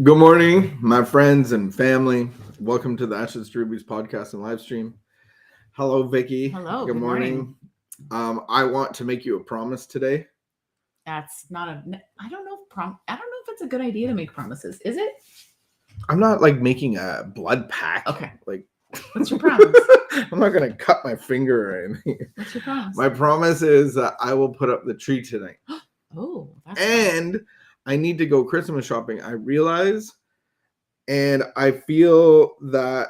Good morning, my friends and family. Welcome to the Ashes to Rubies podcast and live stream. Hello, Vicky. Hello. Good morning. I want to make you a promise today. That's not a. I don't know if it's a good idea to make promises. Is it? I'm not like making a blood pact. Okay. Like, what's your promise? I'm not gonna cut my finger or anything. What's your promise? My promise is that I will put up the tree tonight. Oh, that's and fun. I need to go Christmas shopping. I realize, and I feel that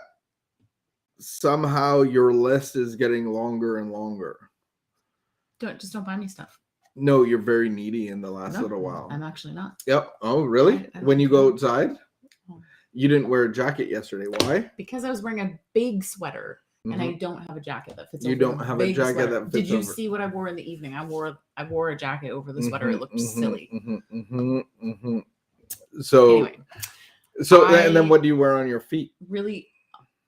somehow your list is getting longer and longer. Don't buy me stuff. No, you're very needy in the last little while. I'm actually not. Yep. Oh, really? When you go outside? Oh. You didn't wear a jacket yesterday. Why? Because I was wearing a big sweater. And I don't have a jacket that fits. You don't have a jacket sweater. that fits. Did you see what I wore in the evening? I wore a jacket over the sweater. It looked silly. So anyway, and then what do you wear on your feet? Really,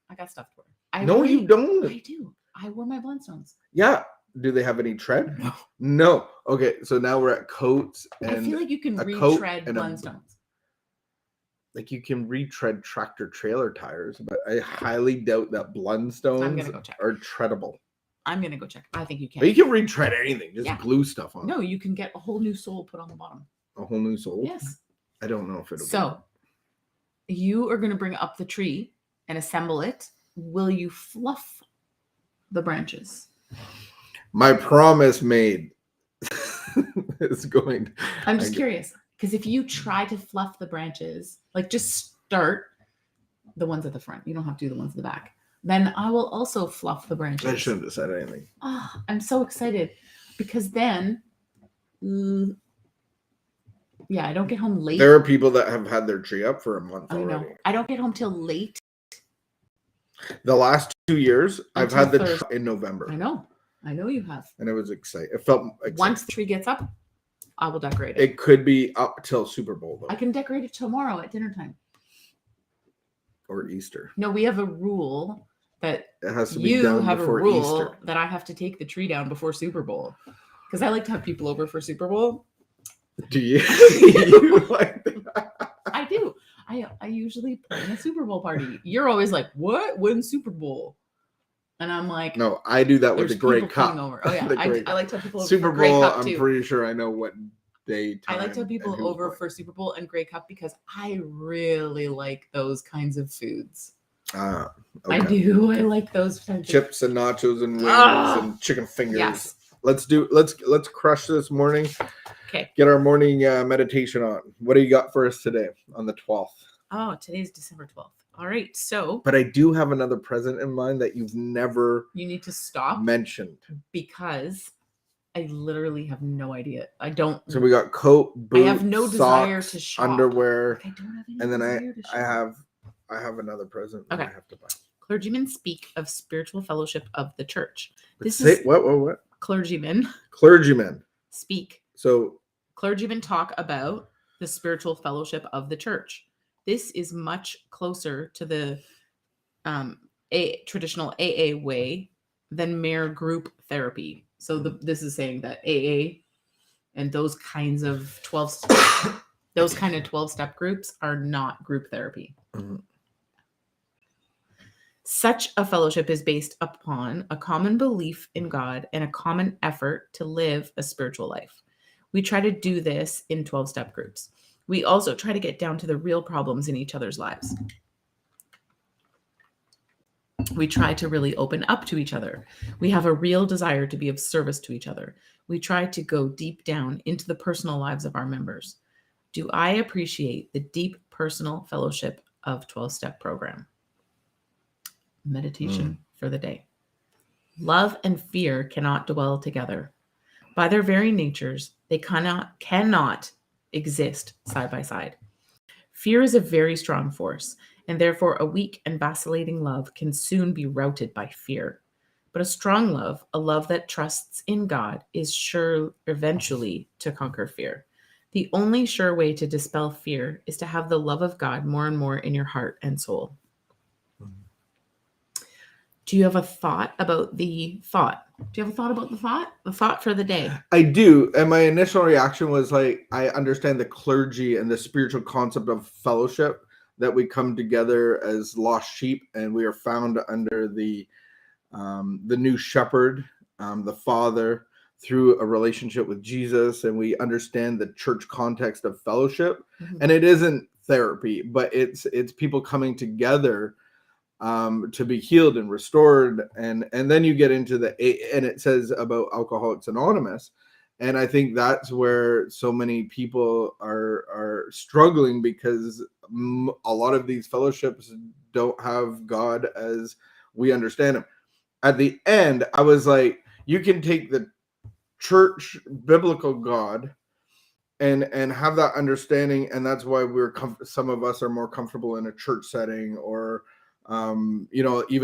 I got stuff to wear. You don't. I do. I wore my Blundstones. Yeah. Do they have any tread? No. No. Okay. So now we're at coats. And I feel like you can retread Blundstones. Like you can retread tractor trailer tires, but I highly doubt that Blundstones are treadable. I'm gonna go check. I think you can. But you can retread anything, just glue stuff on. No, you can get a whole new sole put on the bottom. A whole new sole? Yes. I don't know if it'll. So you are gonna bring up the tree and assemble it. Will you fluff the branches? My promise made is going. I'm just curious. Because if you try to fluff the branches, like just start the ones at the front. You don't have to do the ones at the back. Then I will also fluff the branches. I shouldn't have said anything. Oh, I'm so excited. Because then, I don't get home late. There are people that have had their tree up for a month already. I know. I don't get home till late. The last 2 years, I've had the tree in November. I know you have. And it was exciting. It felt exciting. Once the tree gets up, I will decorate it. It could be up till Super Bowl, though. I can decorate it tomorrow at dinner time. Or Easter. No, we have a rule that it has to be done before Easter. That I have to take the tree down before Super Bowl. Because I like to have people over for Super Bowl. Do you? You like that? I do. I usually plan a Super Bowl party. You're always like, what? When's Super Bowl? And I'm like, no, I do that with the Grey Cup. Over. Oh yeah, I like to have people over Super for Grey Bowl. Cup too. I'm pretty sure I know what day. I like to have people over for Super Bowl and Grey Cup because I really like those kinds of foods. Okay. I do. I like those chips and nachos and wings and chicken fingers. Yes. Let's crush this morning. Okay. Get our morning meditation on. What do you got for us today on the 12th? Oh, today's December 12th. All right, so. But I do have another present in mind that you've never. You need to stop. Mentioned. Because I literally have no idea. I don't. So we got coat, boots, I have no desire socks, to shop. Underwear. I don't have any and then desire to shop. I have another present that I have to buy. Clergymen speak of spiritual fellowship of the church. What? Clergymen. Clergymen speak. So clergymen talk about the spiritual fellowship of the church. This is much closer to the traditional AA way than mere group therapy. So this is saying that AA and those kinds of 12-step groups are not group therapy. Mm-hmm. Such a fellowship is based upon a common belief in God and a common effort to live a spiritual life. We try to do this in 12-step groups. We also try to get down to the real problems in each other's lives. We try to really open up to each other. We have a real desire to be of service to each other. We try to go deep down into the personal lives of our members. Do I appreciate the deep personal fellowship of 12-step program? Meditation for the day. Love and fear cannot dwell together. By their very natures, they cannot exist side by side. Fear is a very strong force, and therefore a weak and vacillating love can soon be routed by fear. But a strong love, a love that trusts in God, is sure eventually to conquer fear. The only sure way to dispel fear is to have the love of God more and more in your heart and soul. Do you have a thought about the thought? Do you have a thought about the thought? The thought for the day. I do. And my initial reaction was like, I understand the clergy and the spiritual concept of fellowship, that we come together as lost sheep and we are found under the new shepherd, the Father, through a relationship with Jesus. And we understand the church context of fellowship. Mhm. And it isn't therapy, but it's people coming together to be healed and restored. And then you get into and it says about Alcoholics Anonymous. And I think that's where so many people are struggling, because a lot of these fellowships don't have God as we understand him. At the end, I was like, you can take the church biblical God and have that understanding, and that's why some of us are more comfortable in a church setting, or even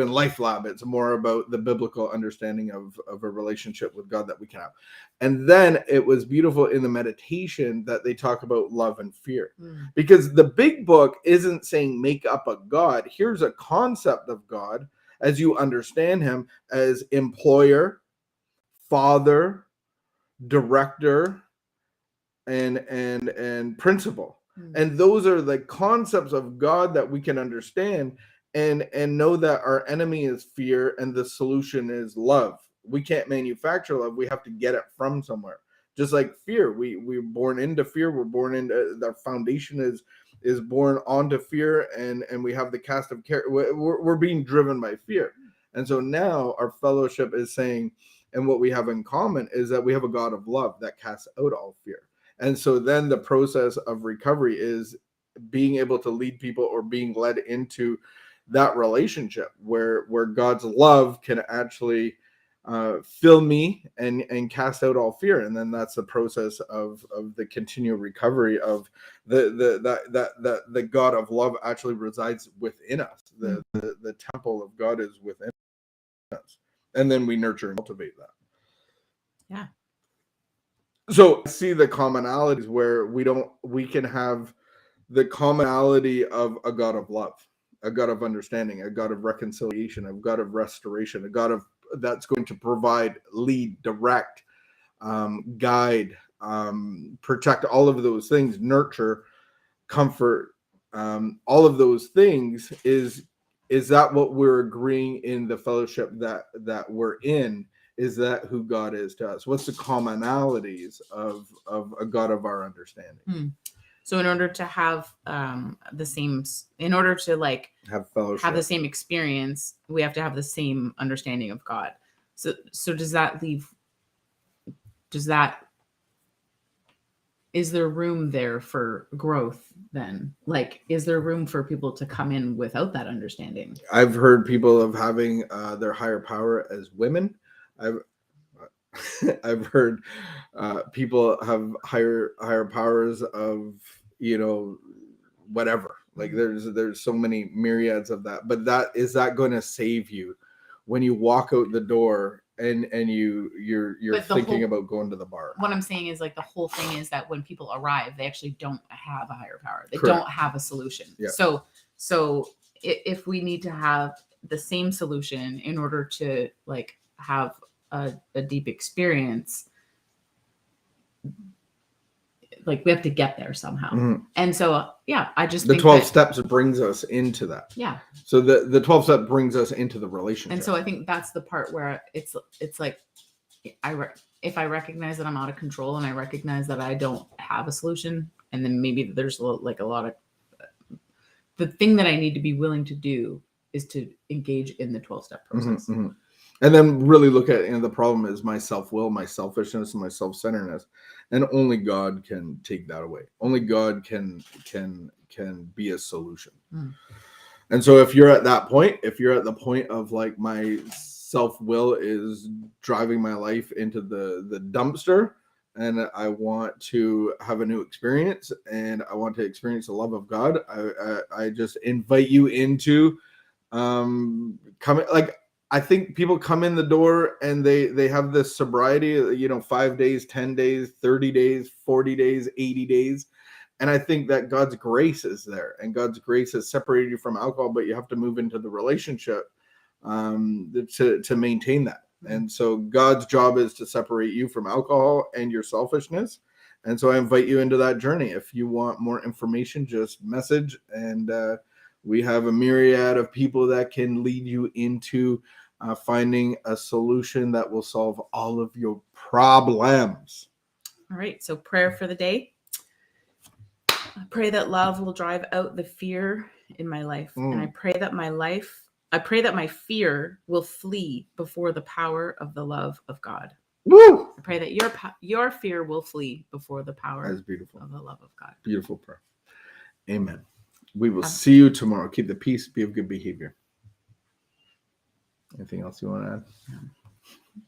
LifeLab. It's more about the biblical understanding of a relationship with God that we can have. And then it was beautiful in the meditation that they talk about love and fear, because the big book isn't saying make up a God. Here's a concept of God as you understand him, as employer, father, director, and principle. And those are the concepts of God that we can understand, and know that our enemy is fear and the solution is love. We can't manufacture love, we have to get it from somewhere. Just like fear, we're born into fear, we're born into, the foundation is born onto fear, and we have the cast of care. We're being driven by fear. And so now our fellowship is saying, and what we have in common is that we have a God of love that casts out all fear. And so then the process of recovery is being able to lead people, or being led into that relationship where God's love can actually fill me and cast out all fear. And then that's the process of the continual recovery of the God of love actually resides within us. The temple of God is within us. And then we nurture and cultivate that. Yeah. So I see the commonalities where we can have the commonality of a God of love, a God of understanding, a God of reconciliation, a God of restoration, a God of that's going to provide, lead, direct, guide, protect, all of those things, nurture, comfort, all of those things. Is that what we're agreeing in the fellowship that we're in? Is that who God is to us? What's the commonalities of a God of our understanding? So in order to have in order to like have fellowship, have the same experience, we have to have the same understanding of God. So is there room there for growth then? Like, is there room for people to come in without that understanding? I've heard people of having their higher power as women. I've heard people have higher powers of, whatever. Like there's so many myriads of that. But is that going to save you when you walk out the door and you're thinking about going to the bar? What I'm saying is, like, the whole thing is that when people arrive, they actually don't have a higher power. They Correct. don't have a solution. Yeah. So if we need to have the same solution in order to like have a deep experience, like, we have to get there somehow. Mm-hmm. And so I just the think 12 steps brings us into that. Yeah. So the 12 step brings us into the relationship. And so I think that's the part where it's like, if I recognize that I'm out of control, and I recognize that I don't have a solution, and then maybe there's a lot of the thing that I need to be willing to do is to engage in the 12-step process. Mm-hmm, mm-hmm. And then really look at, the problem is my self-will, my selfishness, and my self-centeredness. And only God can take that away. Only God can be a solution. Mm. And so if you're at that point, if you're at the point of like, my self-will is driving my life into the dumpster, and I want to have a new experience, and I want to experience the love of God, I just invite you into coming. Like, I think people come in the door and they have this sobriety, 5 days, 10 days, 30 days, 40 days, 80 days. And I think that God's grace is there, and God's grace has separated you from alcohol, but you have to move into the relationship to maintain that. And so God's job is to separate you from alcohol and your selfishness. And so I invite you into that journey. If you want more information, just message, and we have a myriad of people that can lead you into finding a solution that will solve all of your problems. All right. So prayer for the day. I pray that love will drive out the fear in my life. And I pray that my fear will flee before the power of the love of God. Woo! I pray that your fear will flee before the power That's beautiful. of the love of God. Beautiful prayer. Amen. We will see you tomorrow. Keep the peace. Be of good behavior. Anything else you want to add? No.